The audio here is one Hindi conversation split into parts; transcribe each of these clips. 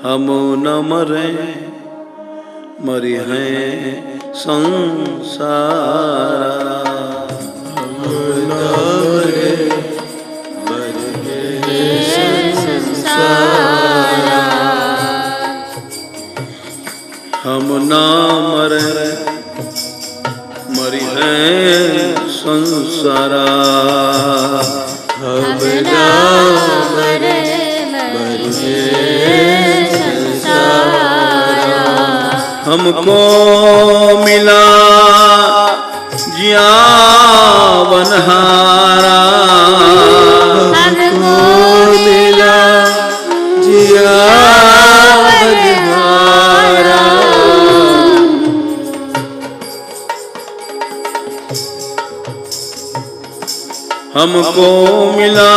हम न मरे मरी हैं संसारा। हम न मरे मरी हैं संसारा। हम न मरे मरी हैं संसारा। हम न मरे मरी हैं संसारा। हमको मिला जियावनहारा। हमको मिला जियावनहारा। हमको मिला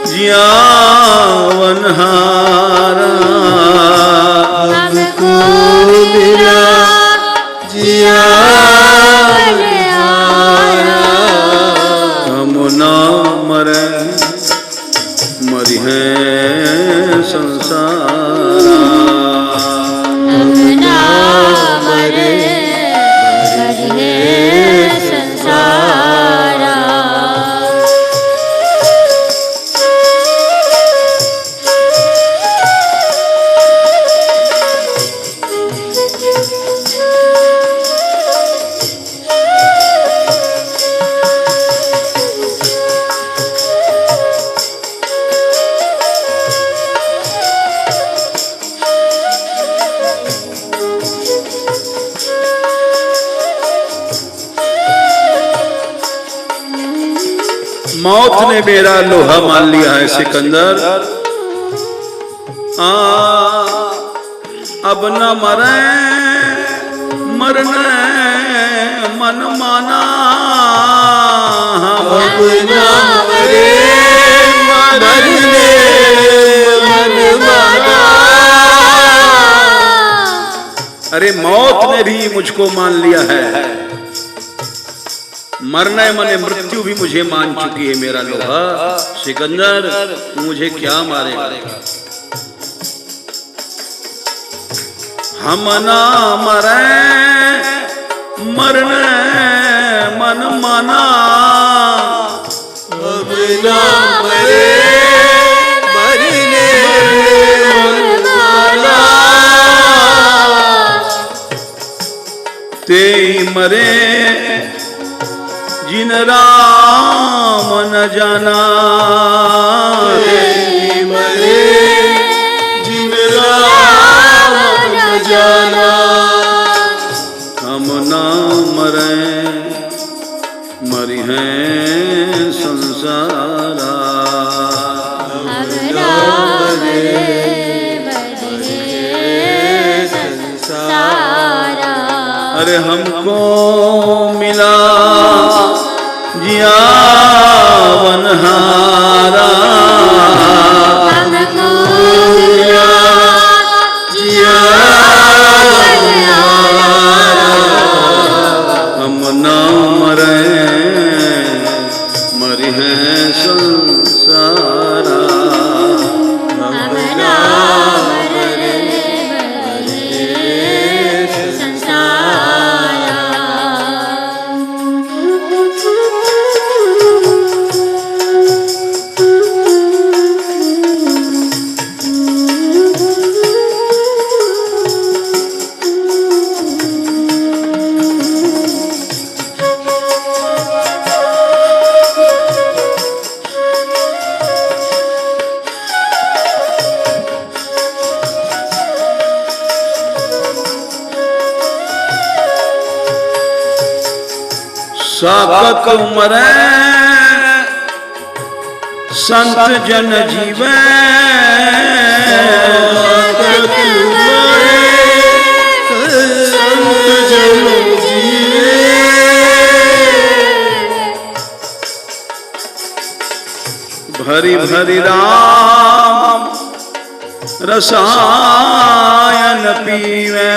जियावनहारा। हमको मिला जियावनहारा। हम ना मरे मरी हैं संसारा। हम ना मरे मरी हैं संसारा। मौत ने मेरा लोहा मान लिया है सिकंदर। अब न मरे मरने मन माना। अब न मरे मरने मन माना। अरे मौत ने भी मुझको मान लिया है। मरने मने मृत्यु भी मुझे मान चुकी है मेरा लोहा। सिकंदर तू मुझे क्या मारेगा? हम ना मरे मरने मन माना। अब न मरे मरने मन माना। ते मरे जिन राम न जाना। मरे जिन राम न जाना। हम ना मरे मरी हैं संसारा। हम ना मरे मरी हैं संसारा। अरे हमको मिला जियावनहारा। हमको मिला जियावनहारा। हम ना मरे मरी हैं संसारा। हम ना मरे मरी हैं संसारा। साकत मरे संत जन जीवे। साकत मरे संत जन जीवे। भरी भरी राम रसायन पीवे।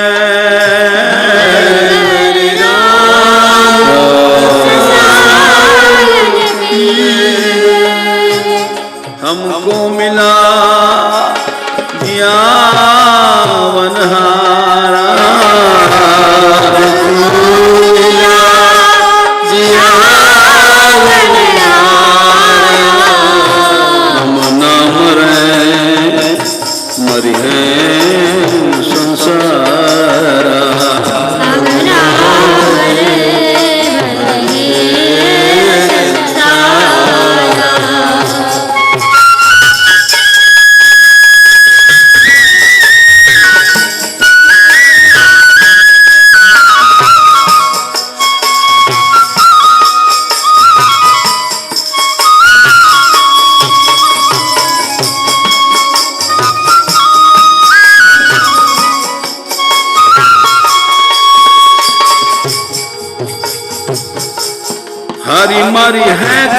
हरि मरि है तो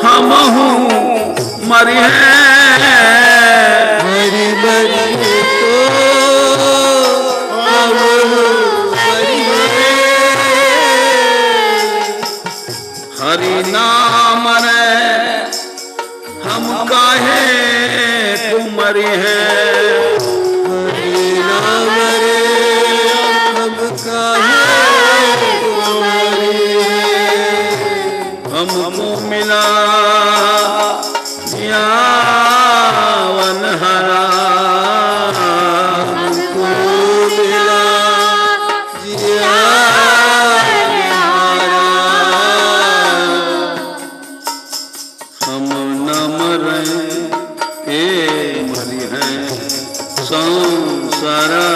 हम मरि है, हरि मरि है तो हम मरि है। हरि नाम रे हम काहे तुम मरि है, हरि नाम रे हम काहे तुम मरि है। हमको मिला यावन हरा, हमको मिला जियावन हरा। हम न मरे ए मरि है संसारा,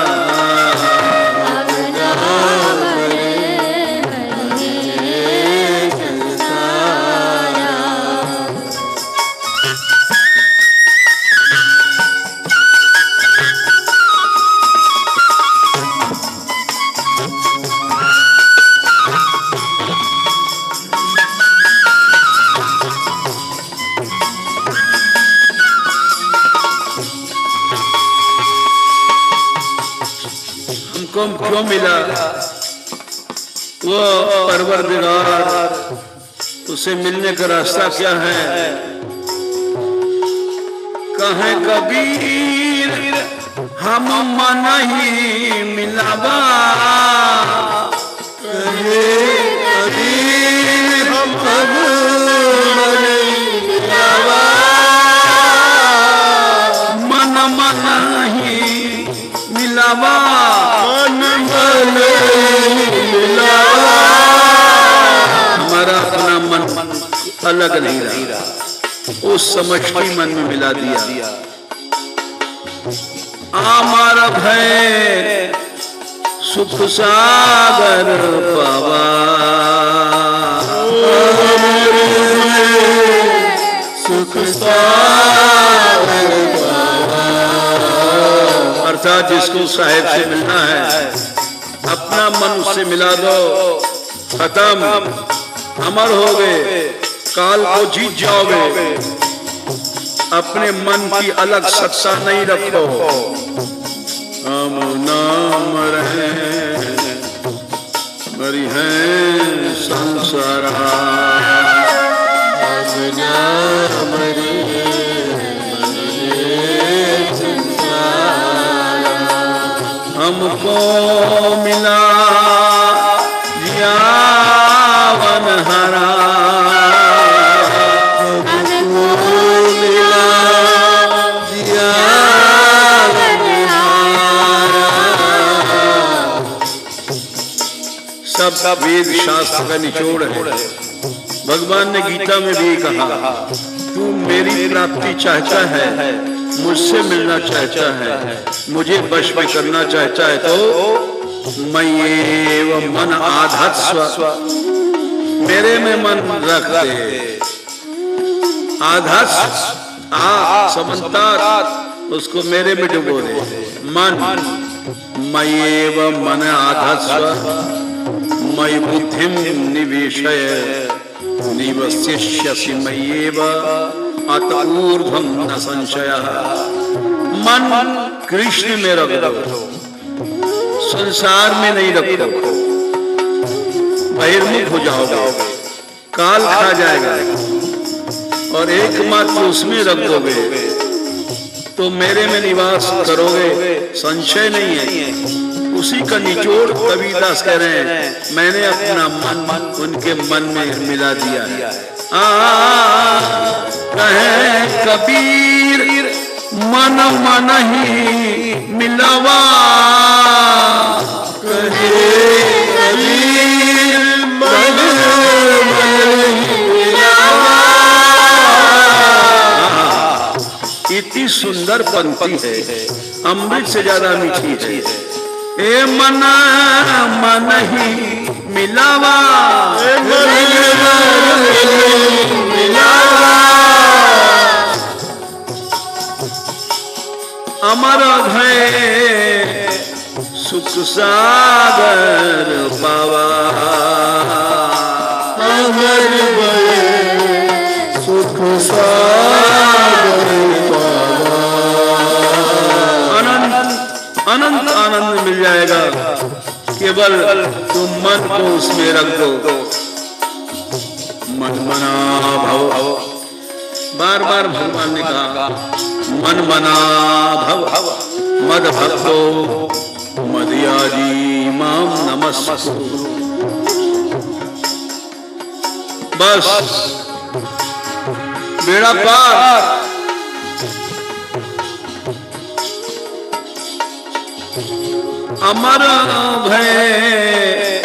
हमको क्यों मिला वो परवरदिगार, उसे मिलने का रास्ता क्या है। कहे कबीर हम मन ही मिलावा, कहे कबीर हम मन ही मिलावा, मन मन ही मिलावा, मन मन ही मिलावा। हमारा अपना मन अलग नहीं रहा, उस समष्टि मन में मिला दिया। हमारा भय सुख सागर पावा, सुख सागर पावा। अर्थात जिसको साहेब से मिलना है अपना मन उससे मिला दो, खत्म, अमर हो गए, काल को जीत जाओगे। अपने मन की अलग सत्ता नहीं रखो। हम नाम रहे मरि है संसार, हम नाम रे हमको मिला यावन हरा, हमको मिला जियावन हरा। सब वेद शास्त्र का निचोड़ है। भगवान ने गीता में भी कहा, तू मेरी प्राप्ति चाहता है, मुझसे मिलना चाहता है, मुझे वश में करना चाहता है, तो मय्येव मन आधत्स्व, मेरे में मन रख दे। आधत्स्व आ समन्तात, उसको मेरे में डुबो दे। मन मय्येव मन आधत्स्व मयि बुद्धिम निवेशय निवसिष्यसि मय्येव अत ऊर्ध्वं न संशयः। मन कृष्ण में रख दो, संसार में नहीं रखो, बहिर्मुख हो जाओगे, काल खा जाएगा। और एकमात्र उसमें रख दोगे तो मेरे में निवास करोगे, संशय नहीं है। उसी का निचोड़ कबीरदास कह रहे हैं, मैंने अपना मन उनके मन में मिला दिया है। कहे कबीर मन मन ही मिलावा, कहे कबीर मन मन ही मिलावा। इतनी सुंदर पंक्ति है, अमृत से ज्यादा मीठी है। ए मन मन ही मिलावा, मिलावा। अमर भय सुख सागर पावा। केवल तुम मन को उसमें रख दो। मन मना भव, बार बार भगवान ने कहा मन मना भव मद भक्तो मदयाजी माम नमस्कुरु। बस बेड़ा पार। अमर भय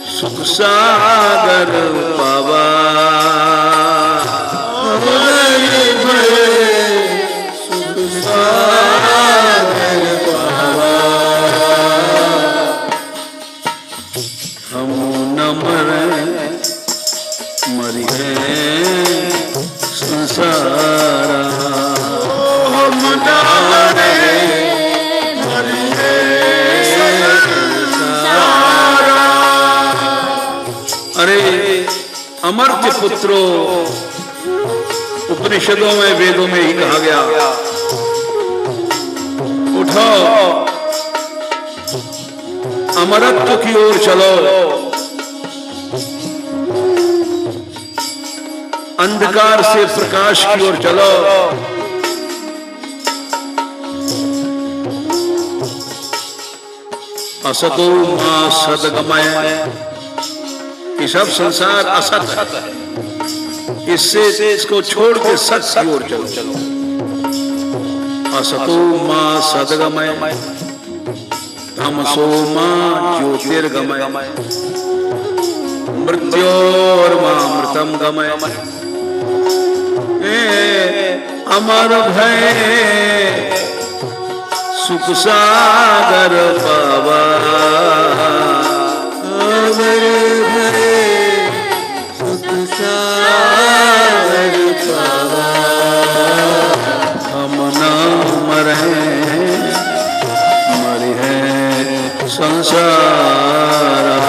सुख सागर पावा, हम न मरे मरी है संसारा, हम न मरे मरी है संसारा। अरे अमर्त्य पुत्रो, उपनिषदों में वेदों में ही कहा गया, उठो अमरत्व की ओर चलो, अंधकार से प्रकाश की ओर चलो। असतो मां सद्गमय, ये सब संसार असत है, इससे इसको छोड़ के सच की ओर चलो। असतो मां सद्गमय तमसो मां ज्योतिर्गमय, मृत्योर्मामृतम गमय। अमर भय सुख सागर पावा, अमर भय सुख सागर पावा। हम न मरे मरे हैं संसारा,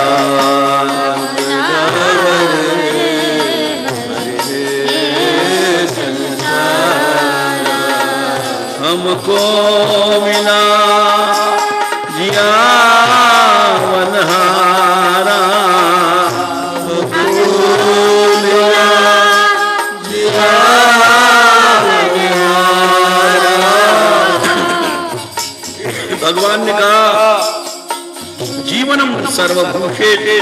हमको मिला जीवनहारा, भगवान ने कहा जीवनम सर्वभूतेषु,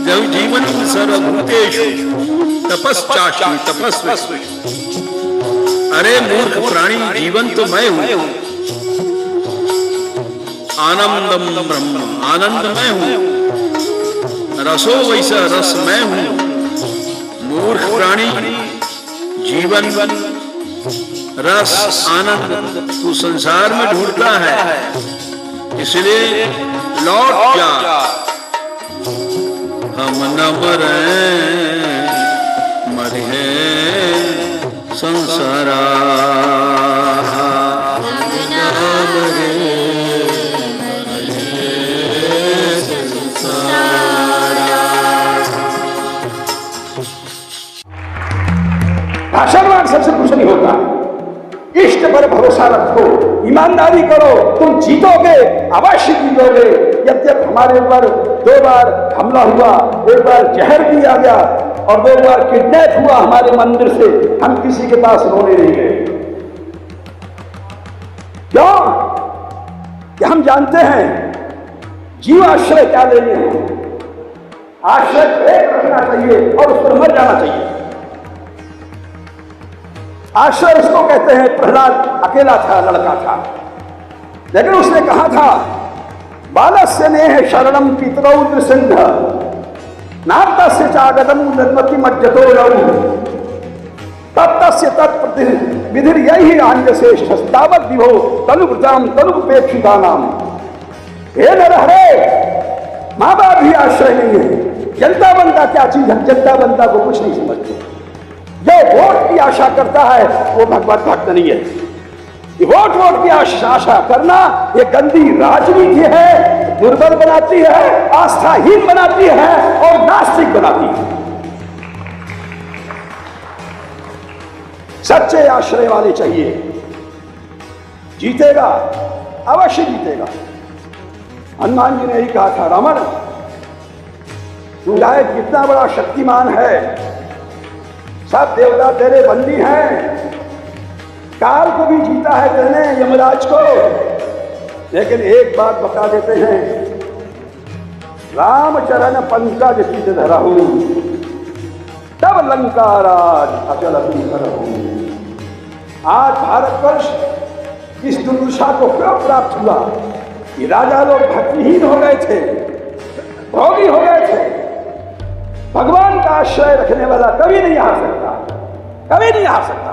जब जीवनम सर्वभूतेषु तपश्चास्मि तपस्वी। अरे मूर्ख प्राणी, जीवन तो मैं हूं, आनंदम ब्रह्म, आनंद मैं हूं, रसो वैसा रस मैं हूं। मूर्ख प्राणी, जीवन रस आनंद तू संसार में ढूंढता है, इसलिए लौट जा। हम न मरे मरे संसारा, भाषणवान सबसे कुछ नहीं होता। इष्ट पर भरोसा रखो, ईमानदारी करो, तुम जीतोगे, अवश्य जीतोगे। यद्यप हमारे ऊपर 2 बार हमला हुआ, 1 बार जहर दिया गया और 2 बार किडनैप हुआ हमारे मंदिर से, हम किसी के पास रोने नहीं गए। क्यों? कि हम जानते हैं जीवाश्रय क्या लेने हैं। आश्रय एक रखना चाहिए और उस पर मर जाना चाहिए। आश्रय उसको कहते हैं। प्रहलाद अकेला था, लड़का था, लेकिन उसने कहा था बालस्य नेह शरणम पितरौ नृसिंह नातस्य चागतम निर्मति मज्जतो लौ तत्तस्य तत्प्रति विधिर यही आन्यश्रेष्ठ तावत दिवो तनुवृताम तनुपेक्षितानाम। हे नरहरे, माँ बाप भी आश्रय नहीं है। जनता बनता क्या चीज है? जनता बनता को कुछ नहीं समझते। जो वोट की आशा करता है वो भगवत भक्त नहीं है। वोट की आशा करना ये गंदी राजनीति है, दुर्बल बनाती है, आस्थाहीन बनाती है और नास्तिक बनाती है। सच्चे आश्रय वाले चाहिए। जीतेगा, अवश्य जीतेगा। हनुमान जी ने यही कहा था, रावण तू चाहे कितना बड़ा शक्तिमान है, सब देवता तेरे बंदी हैं, काल को भी जीता है तेने, यमराज को, लेकिन एक बात बता देते हैं, रामचरण पंकज चित धरहु, तब लंका राज अचल करहु। आज भारतवर्ष इस दुर्दशा को क्यों प्राप्त हुआ कि राजा लोग भक्तिहीन हो गए थे, भोगी हो गए थे। भगवान का आश्रय रखने वाला कभी नहीं हार सकता, कभी नहीं हार सकता।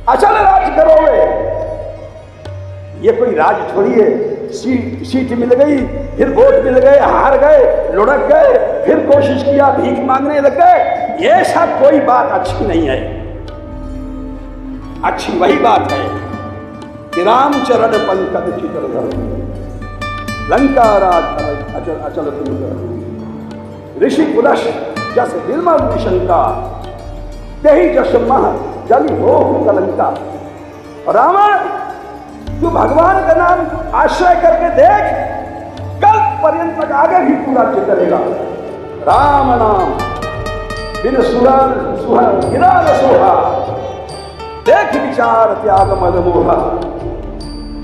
अचल राज करोगे, ये कोई राज थोड़ी है, सीट मिल गई, फिर वोट मिल गए, हार गए, लुढ़क गए, फिर कोशिश किया, भीख मांगने लग गए। ये सब कोई बात अच्छी नहीं है। अच्छी वही बात है कि रामचरण पंकज चित धरहु, लंका राज अचल करहु। ऋषि कुलश जस निर्मल निशंका, तेहि जस मह जल हो कलंका। रावण तू भगवान का नाम आश्रय करके देख, कल पर्यंत तक आगे भी पूरा चलेगा। राम नाम बिन सुरन सुहन गिरा सोहा, देख विचार त्याग मद मोहा।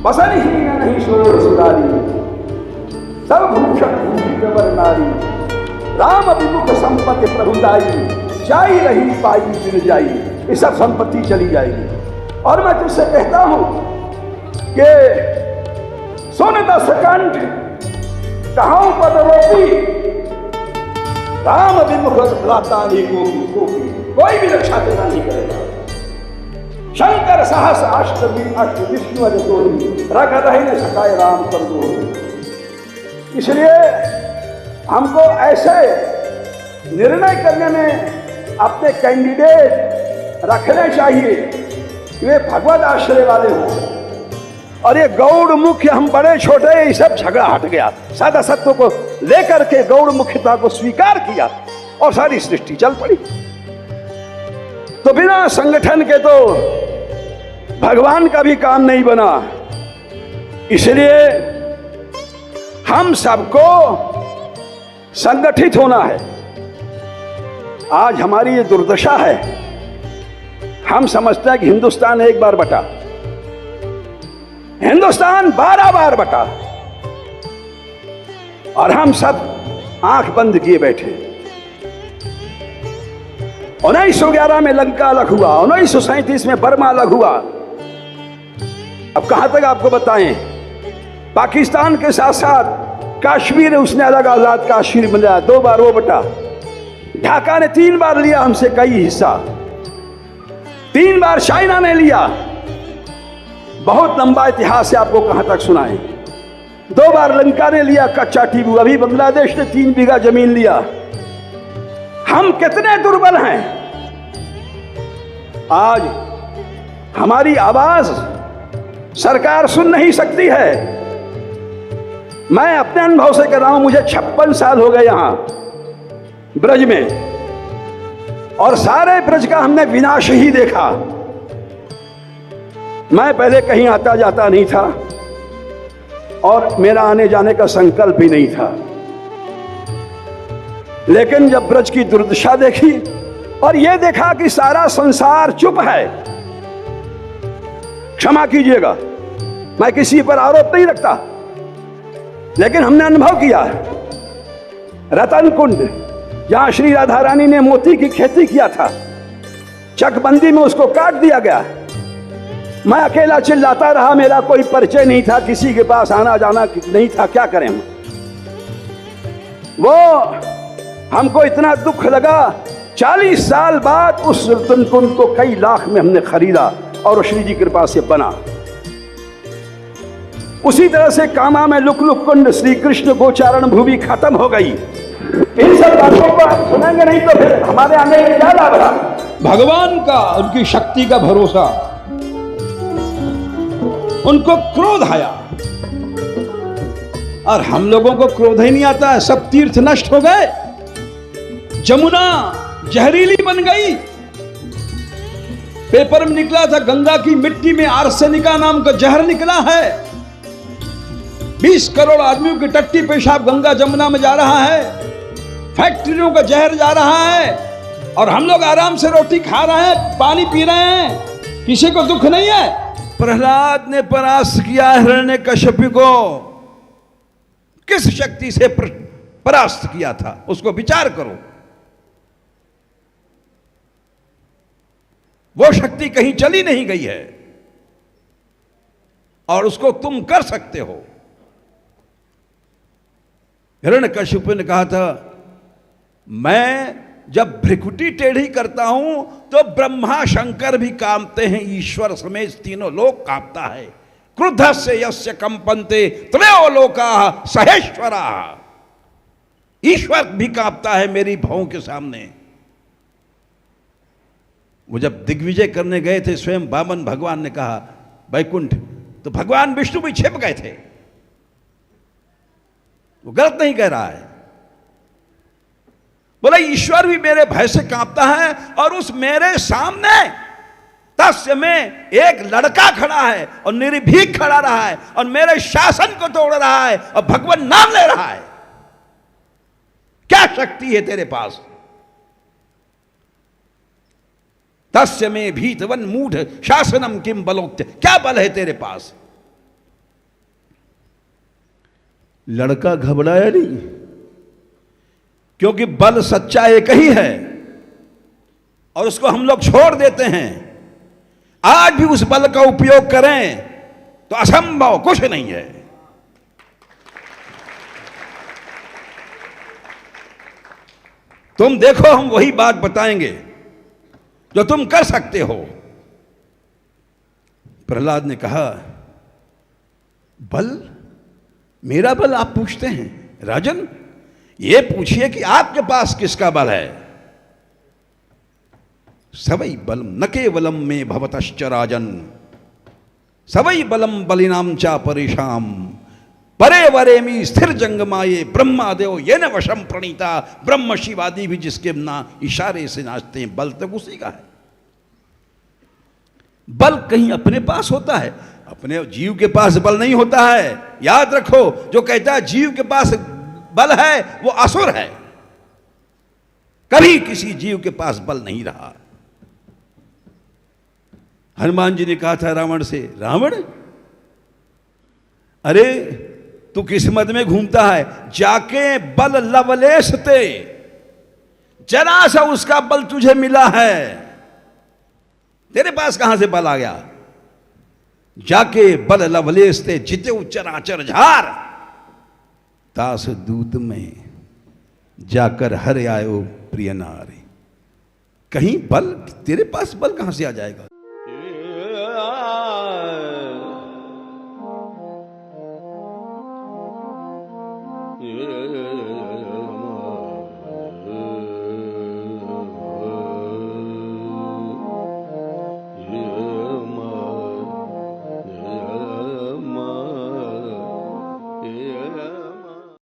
बसन ही नहीं शोर सुधारी, सब भूषण भूषित वर नारी। राम विमुख संपत्ति प्रभुदाई, जाई रही पाई बिन जाई। ये सब संपत्ति चली जाएगी। और मैं तुझसे कहता हूं कि सुन दस कंठ कहां पद रोपी, राम विमुख लाता नहीं कोई भी रक्षा तेरा नहीं करेगा। शंकर सहस अष्ट विष्णु अजतोहि, रख रही न सकाय राम कर दो। इसलिए हमको ऐसे निर्णय करने में अपने कैंडिडेट रखने चाहिए कि वे भगवत आश्रय वाले हों। और ये गौड़ मुख्य, हम बड़े छोटे, ये सब झगड़ा हट गया। सादा सत्व को लेकर के गौड़ मुख्यता को स्वीकार किया और सारी सृष्टि चल पड़ी। तो बिना संगठन के तो भगवान का भी काम नहीं बना। इसलिए हम सबको संगठित होना है। आज हमारी ये दुर्दशा है, हम समझते हैं कि हिंदुस्तान एक बार बटा, हिंदुस्तान 12 बार बटा, और हम सब आंख बंद किए बैठे। 1911 में लंका अलग हुआ, 1937 में बर्मा अलग हुआ। अब कहां तक आपको बताएं, पाकिस्तान के साथ साथ कश्मीर उसने अलग आजाद कश्मीर मिला, 2 बार वो बटा। ढाका ने 3 बार लिया हमसे कई हिस्सा, 3 बार चाइना ने लिया। बहुत लंबा इतिहास है, आपको कहां तक सुनाएं। 2 बार लंका ने लिया कच्चा टीबू, अभी बांग्लादेश ने 3 बीघा जमीन लिया। हम कितने दुर्बल हैं। आज हमारी आवाज सरकार सुन नहीं सकती है। मैं अपने अनुभव से कह रहा हूं, मुझे 56 साल हो गए यहां ब्रज में, और सारे ब्रज का हमने विनाश ही देखा। मैं पहले कहीं आता जाता नहीं था और मेरा आने जाने का संकल्प भी नहीं था, लेकिन जब ब्रज की दुर्दशा देखी और यह देखा कि सारा संसार चुप है। क्षमा कीजिएगा, मैं किसी पर आरोप नहीं रखता, लेकिन हमने अनुभव किया। रतन कुंड, जहां श्री राधा रानी ने मोती की खेती किया था, चकबंदी में उसको काट दिया गया। मैं अकेला चिल्लाता रहा, मेरा कोई परिचय नहीं था, किसी के पास आना जाना नहीं था, क्या करें हम। वो हमको इतना दुख लगा, 40 साल बाद उस रतन कुंड को कई लाख में हमने खरीदा और श्री जी कृपा से बना। उसी तरह से कामा में लुक लुक कुंड, श्री कृष्ण गोचारण भूमि खत्म हो गई। इन सब बातों को आप सुनेंगे नहीं तो फिर हमारे आने में क्या लाभ रहा। भगवान का, उनकी शक्ति का भरोसा। उनको क्रोध आया और हम लोगों को क्रोध ही नहीं आता है। सब तीर्थ नष्ट हो गए, जमुना जहरीली बन गई। पेपर में निकला था, गंगा की मिट्टी में आर्सेनिका नाम का जहर निकला है। 20 करोड़ आदमियों की टट्टी पेशाब गंगा जमुना में जा रहा है, फैक्ट्रियों का जहर जा रहा है, और हम लोग आराम से रोटी खा रहे हैं, पानी पी रहे हैं, किसी को दुख नहीं है। प्रहलाद ने परास्त किया हिरण्यकश्यप को। किस शक्ति से परास्त किया था, उसको विचार करो। वो शक्ति कहीं चली नहीं गई है, और उसको तुम कर सकते हो। हिरण्यकश्यप ने कहा था, मैं जब भ्रिकुटी टेढ़ी करता हूं तो ब्रह्मा शंकर भी कांपते हैं, ईश्वर समेत तीनों लोग कांपता है। क्रुद्धस्य यस्य कंपन्ते त्रयो लोकाः सहेश्वराः। ईश्वर भी कांपता है मेरी भौं के सामने। वो जब दिग्विजय करने गए थे, स्वयं वामन भगवान ने कहा वैकुंठ, तो भगवान विष्णु भी छिप गए थे। वो गलत नहीं कह रहा है। बोला ईश्वर भी मेरे भय से कांपता है, और उस मेरे सामने तस्य में एक लड़का खड़ा है और निर्भीक खड़ा रहा है और मेरे शासन को तोड़ रहा है और भगवान नाम ले रहा है। क्या शक्ति है तेरे पास? तस्य में भीतवन मूढ़ शासनम किम बलोक्त्य। क्या बल है तेरे पास? लड़का घबराया नहीं, क्योंकि बल सच्चा एक ही है, और उसको हम लोग छोड़ देते हैं। आज भी उस बल का उपयोग करें तो असंभव कुछ नहीं है। तुम देखो, हम वही बात बताएंगे जो तुम कर सकते हो। प्रहलाद ने कहा, बल? मेरा बल आप पूछते हैं? राजन, ये पूछिए कि आपके पास किसका बल है। सवै बलम न केवलम में भवतश्च राजन, सवै बलम बलिनाम चा परेशाम, परे वरेमी स्थिर जंगमाये ब्रह्मादेव ये न वशम प्रणीता। ब्रह्म शिवादि भी जिसके ना इशारे से नाचते हैं, बल तक उसी का है। बल कहीं अपने पास होता है? अपने जीव के पास बल नहीं होता है। याद रखो, जो कहता है जीव के पास बल है वो असुर है। कभी किसी जीव के पास बल नहीं रहा। हनुमान जी ने कहा था रावण से, रावण अरे तू किस मद में घूमता है? जाके बल लवलेश ते, जरा सा उसका बल तुझे मिला है, तेरे पास कहां से बल आ गया? जाके बल लवलेश ते जिते चराचर झार, तास दूत में जाकर हर आयो प्रिय नारी। कहीं बल, तेरे पास बल कहां से आ जाएगा?